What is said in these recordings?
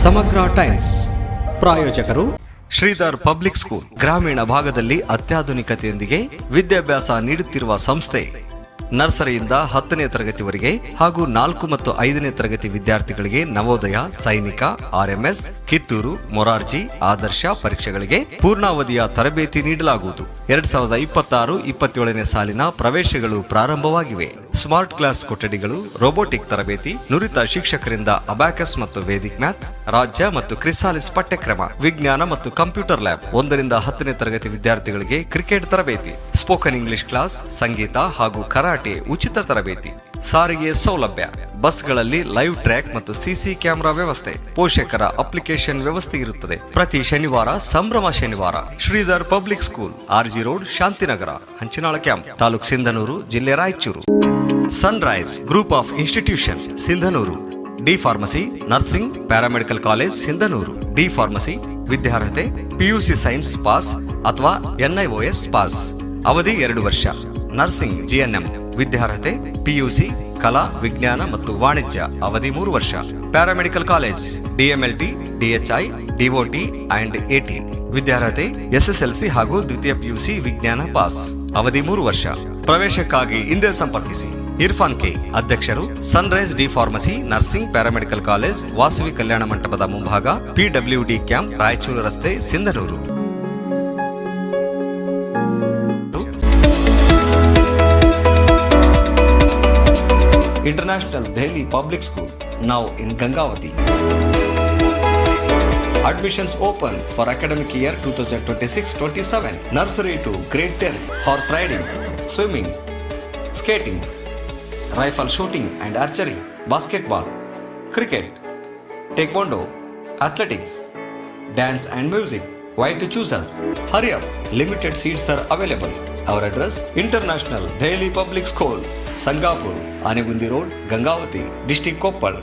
ಸಮಗ್ರ ಟೈಮ್ಸ್ ಪ್ರಾಯೋಜಕರು Sridhar public school. ಗ್ರಾಮೀಣ ಭಾಗದಲ್ಲಿ ಅತ್ಯಾಧುನಿಕತೆಯೊಂದಿಗೆ ವಿದ್ಯಾಭ್ಯಾಸ ನೀಡುತ್ತಿರುವ ಸಂಸ್ಥೆ. ನರ್ಸರಿಯಿಂದ 10ನೇ ತರಗತಿವರೆಗೆ ಹಾಗೂ 4 ಮತ್ತು 5ನೇ ತರಗತಿ ವಿದ್ಯಾರ್ಥಿಗಳಿಗೆ ನವೋದಯ, ಸೈನಿಕ, RMS, ಕಿತ್ತೂರು, ಮೊರಾರ್ಜಿ, ಆದರ್ಶ ಪರೀಕ್ಷೆಗಳಿಗೆ ಪೂರ್ಣಾವಧಿಯ ತರಬೇತಿ ನೀಡಲಾಗುವುದು. 2026-27ನೇ ಸಾಲಿನ ಪ್ರವೇಶಗಳು ಪ್ರಾರಂಭವಾಗಿವೆ. ಸ್ಮಾರ್ಟ್ ಕ್ಲಾಸ್ ಕೊಠಡಿಗಳು, ರೋಬೋಟಿಕ್ ತರಬೇತಿ, ನುರಿತ ಶಿಕ್ಷಕರಿಂದ ಅಬ್ಯಾಕಸ್ ಮತ್ತು ವೇದಿಕ್ ಮ್ಯಾಥ್ಸ್, ರಾಜ್ಯ ಮತ್ತು ಕ್ರಿಸಾಲಿಸ್ ಪಠ್ಯಕ್ರಮ, ವಿಜ್ಞಾನ ಮತ್ತು ಕಂಪ್ಯೂಟರ್ ಲ್ಯಾಬ್. 1ರಿಂದ 10ನೇ ತರಗತಿ ವಿದ್ಯಾರ್ಥಿಗಳಿಗೆ ಕ್ರಿಕೆಟ್ ತರಬೇತಿ, ಸ್ಪೋಕನ್ ಇಂಗ್ಲಿಷ್ ಕ್ಲಾಸ್, ಸಂಗೀತ ಹಾಗೂ ಕರಾಟೆ ಉಚಿತ ತರಬೇತಿ. ಸಾರಿಗೆ ಸೌಲಭ್ಯ, ಬಸ್ಗಳಲ್ಲಿ ಲೈವ್ ಟ್ರ್ಯಾಕ್ ಮತ್ತು ಸಿಸಿ ಕ್ಯಾಮೆರಾ ವ್ಯವಸ್ಥೆ, ಪೋಷಕರ ಅಪ್ಲಿಕೇಶನ್ ವ್ಯವಸ್ಥೆ ಇರುತ್ತದೆ. ಪ್ರತಿ ಶನಿವಾರ ಸಂಭ್ರಮ ಶನಿವಾರ. Sridhar public school, RG road, Shantinagar, Hanchinal camp, taluk Sindhanur, ಜಿಲ್ಲೆ Raichur. Sunrise group of institution, Sindhanur. D pharmacy, nursing, paramedical college, Sindhanur. D pharmacy ವಿದ್ಯಾರ್ಹತೆ PUC ಸೈನ್ಸ್ ಪಾಸ್ ಅಥವಾ NIOS ಪಾಸ್. ಅವಧಿ 2 ವರ್ಷ. ನರ್ಸಿಂಗ್ GNM ವಿದ್ಯಾರ್ಹತೆ PUC ಕಲಾ, ವಿಜ್ಞಾನ ಮತ್ತು ವಾಣಿಜ್ಯ. ಅವಧಿ 3 ವರ್ಷ. Paramedical college DMLT, DHI, DOT and AT ವಿದ್ಯಾರ್ಹತೆ SSLC ಹಾಗೂ ದ್ವಿತೀಯ PUC ವಿಜ್ಞಾನ ಪಾಸ್. ಅವಧಿ 3 ವರ್ಷ. ಪ್ರವೇಶಕ್ಕಾಗಿ ಹಿಂದೆ ಸಂಪರ್ಕಿಸಿ. ಇರ್ಫಾನ್ K, ಅಧ್ಯಕ್ಷರು, Sunrise D pharmacy, nursing, paramedical college, Vasavi Kalyana ಮಂಟಪದ ಮುಂಭಾಗ, PWD ಕ್ಯಾಂಪ್, ರಾಯಚೂರು ರಸ್ತೆ, Sindhanur. International Delhi Public School, now in Gangavati. Admissions open for academic year 2026-27. Nursery to grade 10. Horse riding, swimming, skating, rifle shooting and archery, basketball, cricket, taekwondo, athletics, dance and music. Why to choose us? Hurry up, limited seats are available. Our address, International Delhi Public School, Sangapur, Anegundi Road, Gangavati, District Koppal.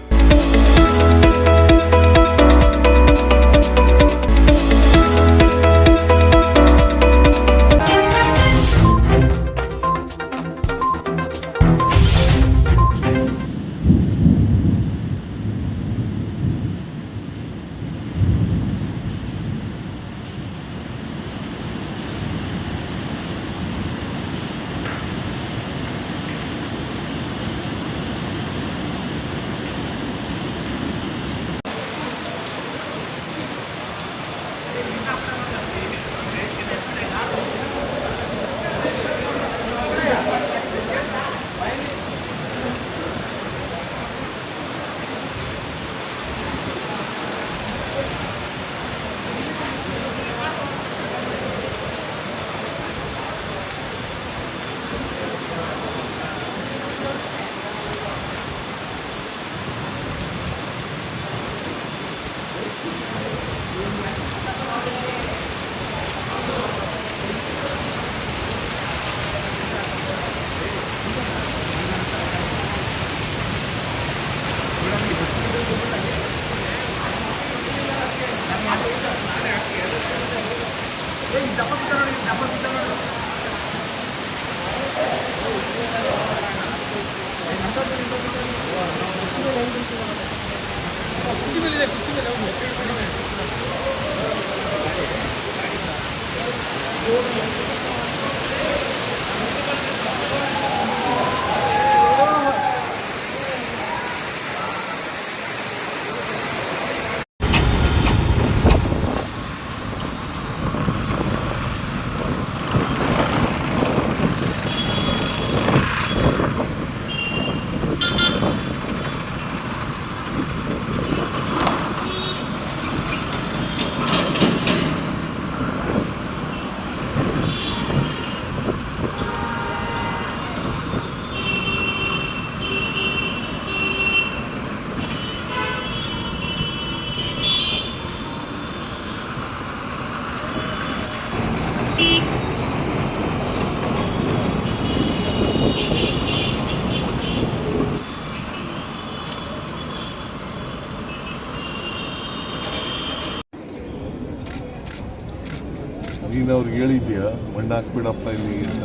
ನೀನು ಅವ್ರಿಗೆ ಹೇಳಿದ್ಯಾ ಮಣ್ಣು ಹಾಕ್ಬಿಡಪ್ಪ ಇಲ್ಲಿ ಅಂತ?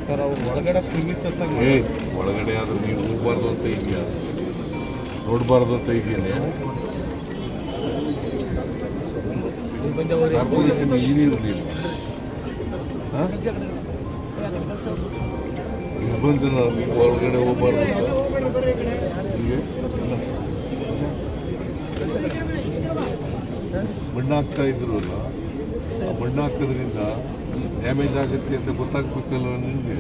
Sir ಅವ್ರು ಒಳಗಡೆ premises ಒಳಗಡೆ ಆದ್ರೆ ನೀವು ಹೋಗ್ಬಾರ್ದು ಅಂತ ಇದೆಯಾ, ನೋಡಬಾರ್ದು ಅಂತ ಇದೆಯೇ? ಕಾರ್ಪೊರೇಷನ್ ಇಂಜಿನಿಯರ್ ನೀನು ನಿರ್ಬಂಧನ ನೀವು ಒಳಗಡೆ ಹೋಗ್ಬಾರ್ದು ಹೀಗೆ ಮಣ್ಣು ಹಾಕ್ತಾ ಇದ್ರಲ್ಲ ಆ ಮಣ್ಣು ಹಾಕೋದ್ರಿಂದ ಡ್ಯಾಮೇಜ್ ಆಗುತ್ತೆ ಅಂತ ಗೊತ್ತಾಗ್ಬೇಕಲ್ಲ ನಿಮಗೆ.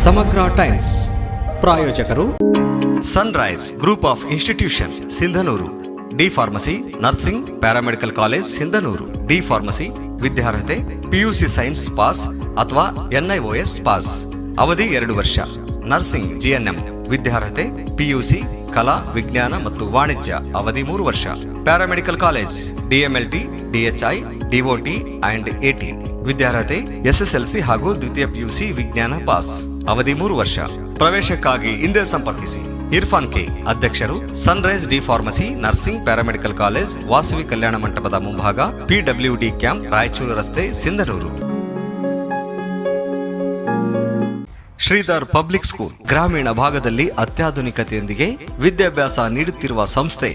ಸಮಗ್ರ ಟೈಮ್ಸ್ ಪ್ರಾಯೋಜಕರು Sunrise group of institution Sindhanur, D pharmacy, nursing, paramedical college Sindhanur. D pharmacy ವಿದ್ಯಾರ್ಹತೆ ಪಿಯುಸಿ ಸೈನ್ಸ್ ಪಾಸ್ ಅಥವಾ NIOS ಪಾಸ್, ಅವಧಿ 2 ವರ್ಷ. ನರ್ಸಿಂಗ್ GNM ವಿದ್ಯಾರ್ಹತೆ PUC ಕಲಾ, ವಿಜ್ಞಾನ ಮತ್ತು ವಾಣಿಜ್ಯ, ಅವಧಿ 3 ವರ್ಷ. Paramedical college DMLT, DHI, DOT and AT ವಿದ್ಯಾರ್ಹತೆ SSLC ಹಾಗೂ ದ್ವಿತೀಯ PUC ವಿಜ್ಞಾನ ಪಾಸ್, ಅವಧಿ 3 ವರ್ಷ. ಪ್ರವೇಶಕ್ಕಾಗಿ ಹಿಂದೆ ಸಂಪರ್ಕಿಸಿ. ಇರ್ಫಾನ್ ಕೆ, ಅಧ್ಯಕ್ಷರು, Sunrise D pharmacy, nursing, paramedical college, Vasavi Kalyana ಮಂಟಪದ ಮುಂಭಾಗ, PWD ಕ್ಯಾಂಪ್, ರಾಯಚೂರು ರಸ್ತೆ, ಸಿಂಧನೂರು. ಶ್ರೀಧರ್ ಪಬ್ಲಿಕ್ ಸ್ಕೂಲ್ ಗ್ರಾಮೀಣ ಭಾಗದಲ್ಲಿ ಅತ್ಯಾಧುನಿಕತೆಯೊಂದಿಗೆ ವಿದ್ಯಾಭ್ಯಾಸ ನೀಡುತ್ತಿರುವ ಸಂಸ್ಥೆ.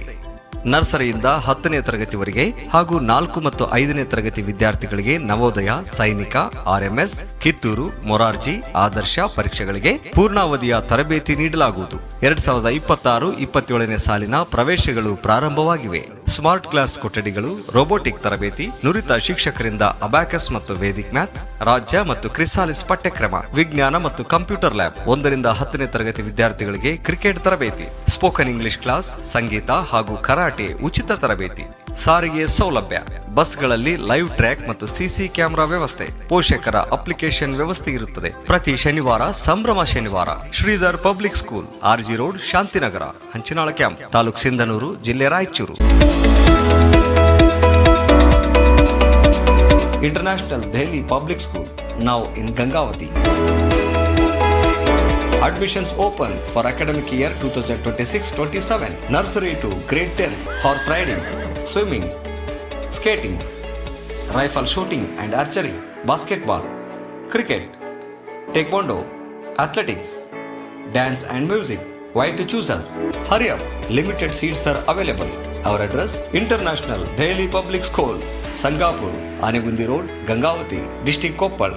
ನರ್ಸರಿಯಿಂದ 10ನೇ ತರಗತಿವರೆಗೆ ಹಾಗೂ 4 ಮತ್ತು 5ನೇ ತರಗತಿ ವಿದ್ಯಾರ್ಥಿಗಳಿಗೆ ನವೋದಯ, ಸೈನಿಕ, RMS, ಕಿತ್ತೂರು, ಮೊರಾರ್ಜಿ, ಆದರ್ಶ ಪರೀಕ್ಷೆಗಳಿಗೆ ಪೂರ್ಣಾವಧಿಯ ತರಬೇತಿ ನೀಡಲಾಗುವುದು. 2026-27ನೇ ಸಾಲಿನ ಪ್ರವೇಶಗಳು ಪ್ರಾರಂಭವಾಗಿವೆ. ಸ್ಮಾರ್ಟ್ ಕ್ಲಾಸ್ ಕೊಠಡಿಗಳು, ರೋಬೋಟಿಕ್ ತರಬೇತಿ, ನುರಿತ ಶಿಕ್ಷಕರಿಂದ ಅಬ್ಯಾಕಸ್ ಮತ್ತು ವೇದಿಕ್ ಮ್ಯಾಥ್ಸ್, ರಾಜ್ಯ ಮತ್ತು ಕ್ರಿಸಾಲಿಸ್ ಪಠ್ಯಕ್ರಮ, ವಿಜ್ಞಾನ ಮತ್ತು ಕಂಪ್ಯೂಟರ್ ಲ್ಯಾಬ್. 1ರಿಂದ 10ನೇ ತರಗತಿ ವಿದ್ಯಾರ್ಥಿಗಳಿಗೆ ಕ್ರಿಕೆಟ್ ತರಬೇತಿ, ಸ್ಪೋಕನ್ ಇಂಗ್ಲಿಷ್ ಕ್ಲಾಸ್, ಸಂಗೀತ ಹಾಗೂ ಕರಾಟೆ ಉಚಿತ ತರಬೇತಿ. ಸಾರಿಗೆ ಸೌಲಭ್ಯ, ಬಸ್ಗಳಲ್ಲಿ ಲೈವ್ ಟ್ರ್ಯಾಕ್ ಮತ್ತು CC ಕ್ಯಾಮೆರಾ ವ್ಯವಸ್ಥೆ, ಪೋಷಕರ ಅಪ್ಲಿಕೇಶನ್ ವ್ಯವಸ್ಥೆ ಇರುತ್ತದೆ. ಪ್ರತಿ ಶನಿವಾರ ಸಂಭ್ರಮ ಶನಿವಾರ. Sridhar public school, RG road, Shantinagar, Hanchinal camp, taluk Sindhanur, ಜಿಲ್ಲೆ Raichur. International Delhi Public School, now in Gangavati. Admissions open for academic year 2026-27. Nursery to grade 10. Horse riding, swimming, skating, rifle shooting and archery, basketball, cricket, taekwondo, athletics, dance and music. Why to choose us? Hurry up, limited seats are available. Our address, International Delhi Public School, Sangapur, Anegundi Road, Gangavati, District Koppal,